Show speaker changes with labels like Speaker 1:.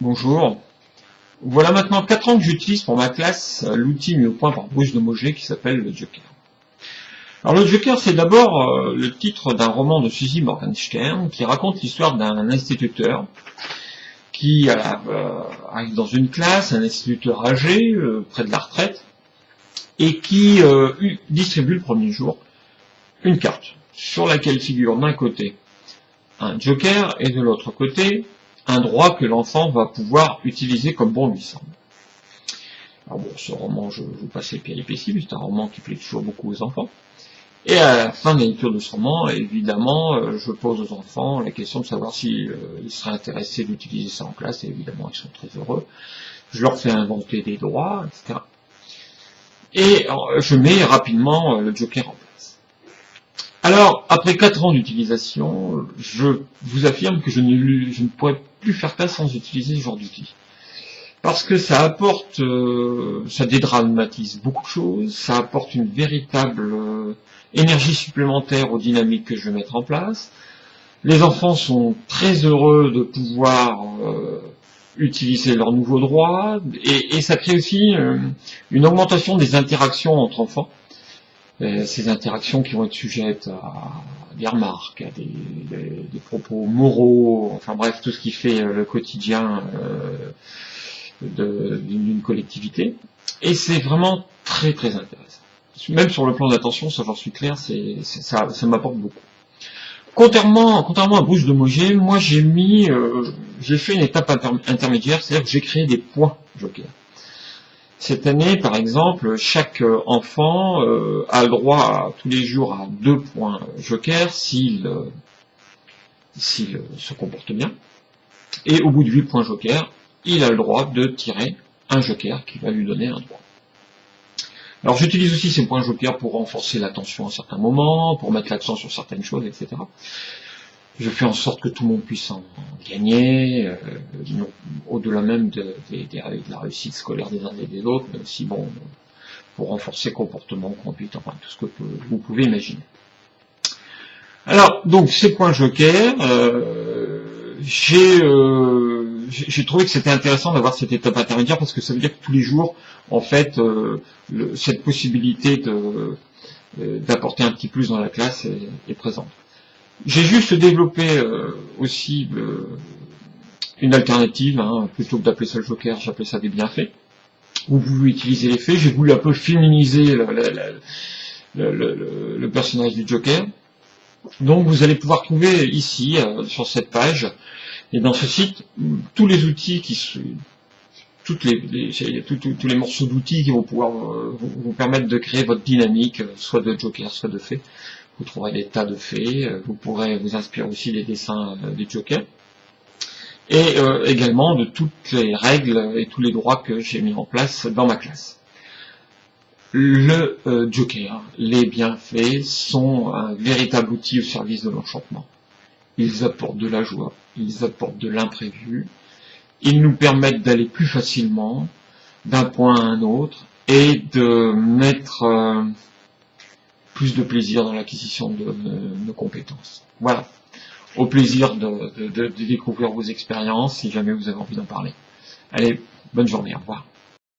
Speaker 1: Bonjour. Voilà maintenant 4 ans que j'utilise pour ma classe l'outil mis au point par Bruce de Mogé qui s'appelle le Joker. Alors le Joker, c'est d'abord le titre d'un roman de Suzy Morgenstern qui raconte l'histoire d'un instituteur qui arrive dans une classe, un instituteur âgé, près de la retraite, et qui distribue le premier jour une carte sur laquelle figure d'un côté un Joker et de l'autre côté un droit que l'enfant va pouvoir utiliser comme bon lui semble. Alors bon, ce roman, je vous passe les péripéties, c'est un roman qui plaît toujours beaucoup aux enfants. Et à la fin de la lecture de ce roman, évidemment, je pose aux enfants la question de savoir s'ils seraient intéressés d'utiliser ça en classe, et évidemment, ils sont très heureux. Je leur fais inventer des droits, etc. Et je mets rapidement le Joker en place. Alors, après 4 ans d'utilisation, je vous affirme que je ne pourrais plus faire ça sans utiliser ce genre d'outil. Parce que ça apporte, ça dédramatise beaucoup de choses, ça apporte une véritable énergie supplémentaire aux dynamiques que je vais mettre en place. Les enfants sont très heureux de pouvoir utiliser leurs nouveaux droits, et ça crée aussi une augmentation des interactions entre enfants. Ces interactions qui vont être sujettes à des remarques, à des propos moraux, enfin bref, tout ce qui fait le quotidien d'une collectivité. Et c'est vraiment très très intéressant. Même sur le plan d'attention, ça j'en suis clair, ça m'apporte beaucoup. Contrairement à Bruce de Mogé, moi j'ai fait une étape intermédiaire, c'est-à-dire que j'ai créé des points Joker. Cette année, par exemple, chaque enfant a le droit tous les jours à 2 points Joker s'il se comporte bien. Et au bout de 8 points Joker, il a le droit de tirer un Joker qui va lui donner un droit. Alors j'utilise aussi ces points Joker pour renforcer l'attention à certains moments, pour mettre l'accent sur certaines choses, etc. Je fais en sorte que tout le monde puisse en gagner, au-delà même de la réussite scolaire des uns et des autres, mais aussi bon, pour renforcer comportement, conduite, enfin tout ce que vous pouvez imaginer. Alors, donc ces points Joker, j'ai trouvé que c'était intéressant d'avoir cette étape intermédiaire parce que ça veut dire que tous les jours, en fait, cette possibilité d'apporter un petit plus dans la classe est présente. J'ai juste développé aussi une alternative, plutôt que d'appeler ça le Joker, j'appelais ça des bienfaits. Vous pouvez utiliser les faits, j'ai voulu un peu féminiser le personnage du Joker. Donc vous allez pouvoir trouver ici, sur cette page, et dans ce site, tous les outils tous les morceaux d'outils qui vont pouvoir vous permettre de créer votre dynamique, soit de Joker, soit de faits. Vous trouverez des tas de faits, vous pourrez vous inspirer aussi des dessins du Joker, et également de toutes les règles et tous les droits que j'ai mis en place dans ma classe. Le Joker, les bienfaits sont un véritable outil au service de l'enchantement. Ils apportent de la joie, ils apportent de l'imprévu, ils nous permettent d'aller plus facilement d'un point à un autre et de mettre plus de plaisir dans l'acquisition de nos compétences. Voilà. Au plaisir de découvrir vos expériences si jamais vous avez envie d'en parler. Allez, bonne journée, au revoir.